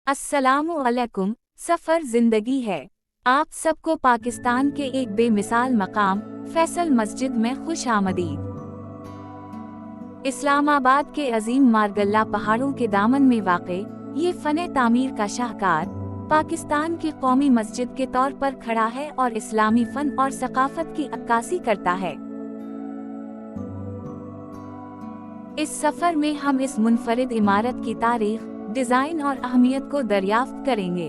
अस्सलामु अलैकुम। सफ़र ज़िंदगी है। आप सबको पाकिस्तान के एक बेमिसाल मकाम फैसल मस्जिद में खुश आमदीद। इस्लामाबाद के अजीम मारगल्ला पहाड़ों के दामन में वाक़े ये फ़ने तामीर का शाहकार पाकिस्तान की कौमी मस्जिद के तौर पर खड़ा है और इस्लामी फ़न और सक़ाफ़त की अक्कासी करता है। इस सफ़र में हम इस मुनफरिद इमारत की तारीख़, डिज़ाइन और अहमियत को दरियाफ्त करेंगे।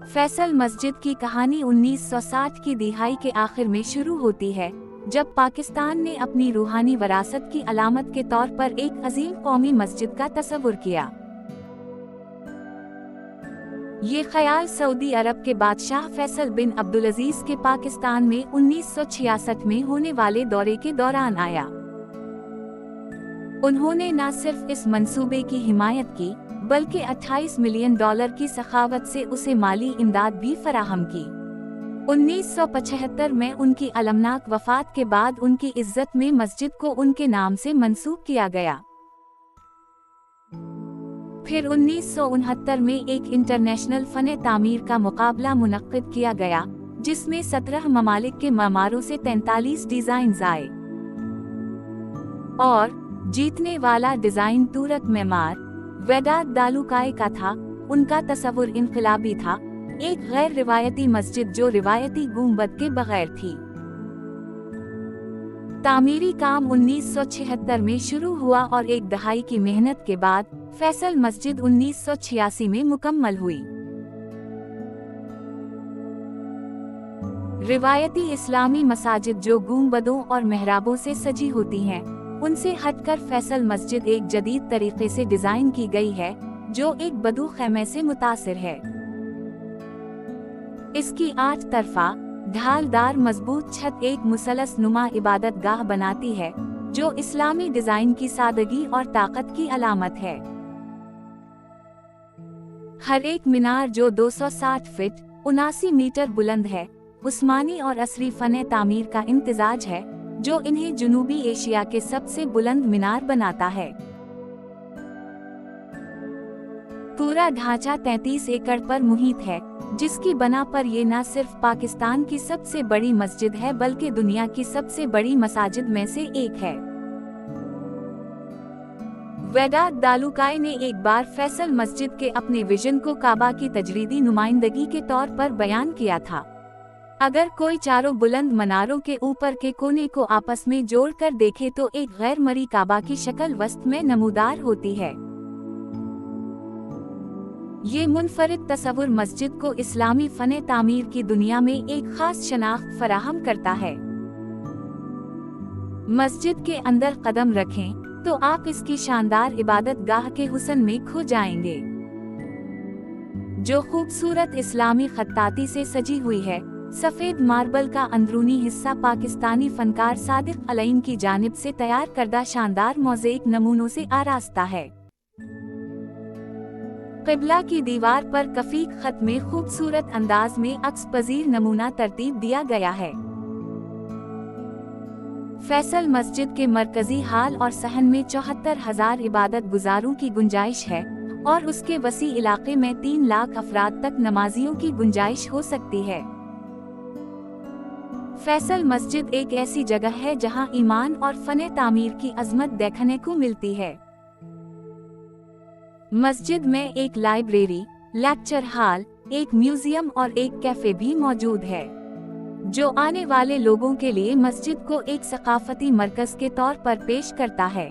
फैसल मस्जिद की कहानी 1960 की दिहाई के आखिर में शुरू होती है, जब पाकिस्तान ने अपनी रूहानी विरासत की अलामत के तौर पर एक अजीम कौमी मस्जिद का तस्वुर किया। ये ख्याल सऊदी अरब के बादशाह फैसल बिन अब्दुलअजीज के पाकिस्तान में 1966 में होने वाले दौरे के दौरान आया। उन्होंने न सिर्फ इस मंसूबे की हिमायत की, बल्कि 28 मिलियन डॉलर की सखावत से उसे माली इमदाद भी फराहम की। 1975 में उनकी अलमनाक वफात के बाद उनकी इज्जत में मस्जिद को उनके नाम से मंसूब किया गया। फिर 1969 में एक इंटरनेशनल फ़ने तामीर का मुकाबला मुनक्किद किया गया, जिसमें 17 ममालिक के मामारों से 43 डिज़ाइन्स आए और जीतने वाला डिज़ाइन तुरक मेमार वेदात दालुकाई का था। उनका तस्वुर इनकलाबी था, एक गैर रिवायती मस्जिद जो रिवायती गुंबद के बगैर थी। तामीरी काम 1976 में शुरू हुआ और एक दहाई की मेहनत के बाद फैसल मस्जिद 1986 में मुकम्मल हुई। रिवायती इस्लामी मसाजिद जो गुंबदों और मेहराबों से सजी होती हैं, उनसे हटकर फैसल मस्जिद एक जदीद तरीके से डिजाइन की गई है, जो एक बदू खैमे से मुतासिर है। इसकी 8 तरफा ढालदार मजबूत छत एक मुसलस नुमा इबादत गाह बनाती है, जो इस्लामी डिजाइन की सादगी और ताकत की अलामत है। हर एक मीनार जो 260 फीट 79 मीटर बुलंद है, उस्मानी और असरी फने तामीर का इम्तिजाज है, जो इन्हें जुनूबी एशिया के सबसे बुलंद मीनार बनाता है। पूरा ढांचा 33 एकड़ पर मुहित है, जिसकी बना पर ये न सिर्फ पाकिस्तान की सबसे बड़ी मस्जिद है, बल्कि दुनिया की सबसे बड़ी मसाजिद में से एक है। वेदात दालुकाई ने एक बार फैसल मस्जिद के अपने विजन को काबा की तजरीदी नुमाइंदगी के तौर पर बयान किया था। अगर कोई चारों बुलंद मनारों के ऊपर के कोने को आपस में जोड़कर देखे तो एक गैर मरी काबा की शक्ल वस्त में नमूदार होती है। ये मुनफरिद तस्वुर मस्जिद को इस्लामी फने तामीर की दुनिया में एक खास शनाख्त फराहम करता है। मस्जिद के अंदर कदम रखें तो आप इसकी शानदार इबादत गाह के हुस्न में खो जाएंगे, जो खूबसूरत इस्लामी खत्ताती से सजी हुई है। सफेद मार्बल का अंदरूनी हिस्सा पाकिस्तानी फनकार सादिक अलैन की जानिब से तैयार करदा शानदार मोज़ेक नमूनों से आरास्ता है। क़िबला की दीवार पर कफीक खत में खूबसूरत अंदाज में अक्स पजीर नमूना तरतीब दिया गया है। फैसल मस्जिद के मरकजी हाल और सहन में 74,000 इबादत गुजारों की गुंजाइश है और उसके वसी इलाके में 3 लाख अफराद तक नमाजियों की गुंजाइश हो सकती है। फैसल मस्जिद एक ऐसी जगह है जहां ईमान और फने तामीर की अजमत देखने को मिलती है। मस्जिद में एक लाइब्रेरी, लेक्चर हॉल, एक म्यूजियम और एक कैफे भी मौजूद है, जो आने वाले लोगों के लिए मस्जिद को एक सकाफती मरकज के तौर पर पेश करता है।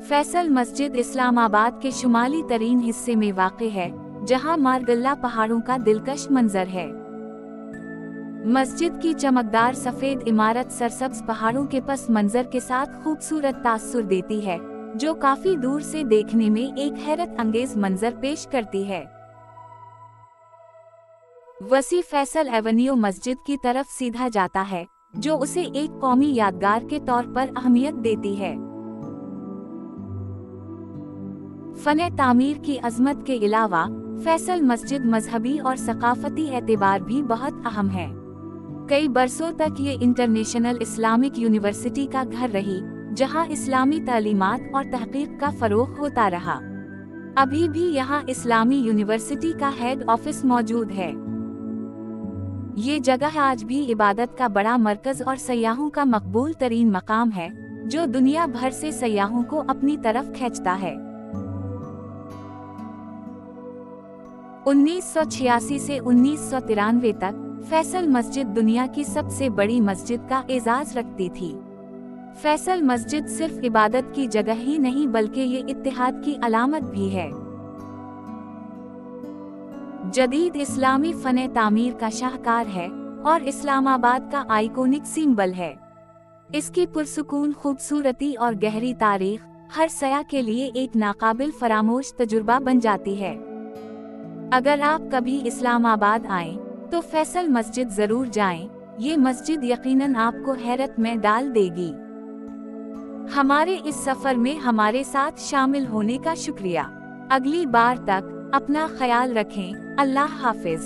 फैसल मस्जिद इस्लामाबाद के शुमाली तरीन हिस्से में वाक़े है, जहां मारगल्ला पहाड़ों का दिलकश मंजर है। मस्जिद की चमकदार सफेद इमारत सरसब्ज पहाड़ों के पस मंजर के साथ खूबसूरत तासुर देती है, जो काफी दूर से देखने में एक हैरत अंगेज मंजर पेश करती है। वसी फैसल एवेन्यू मस्जिद की तरफ सीधा जाता है, जो उसे एक कौमी यादगार के तौर पर अहमियत देती है। फने तामीर की अजमत के अलावा फैसल मस्जिद मजहबी और सकाफती एतबार भी बहुत अहम है। कई बरसों तक ये इंटरनेशनल इस्लामिक यूनिवर्सिटी का घर रही, जहां इस्लामी तालीमात और तहकीक का फरोग होता रहा। अभी भी यहां इस्लामी यूनिवर्सिटी का हेड ऑफिस मौजूद है। ये जगह आज भी इबादत का बड़ा मरकज और सयाहों का मकबूल तरीन मकाम है, जो दुनिया भर से सयाहों को अपनी तरफ खींचता है। 1986 से 1993 तक फैसल मस्जिद दुनिया की सबसे बड़ी मस्जिद का एजाज रखती थी। फैसल मस्जिद सिर्फ इबादत की जगह ही नहीं बल्कि ये इत्तेहाद की अलामत भी है। जदीद इस्लामी फने तामीर का शाहकार है और इस्लामाबाद का आइकॉनिक सिंबल है। इसकी पुरसुकून खूबसूरती और गहरी तारीख हर सयाह के लिए एक नाकाबिल फरामोश तजुर्बा बन जाती है। अगर आप कभी इस्लामाबाद आएं, तो फैसल मस्जिद जरूर जाएं। ये मस्जिद यकीनन आपको हैरत में डाल देगी। हमारे इस सफर में हमारे साथ शामिल होने का शुक्रिया। अगली बार तक अपना ख्याल रखें। अल्लाह हाफिज।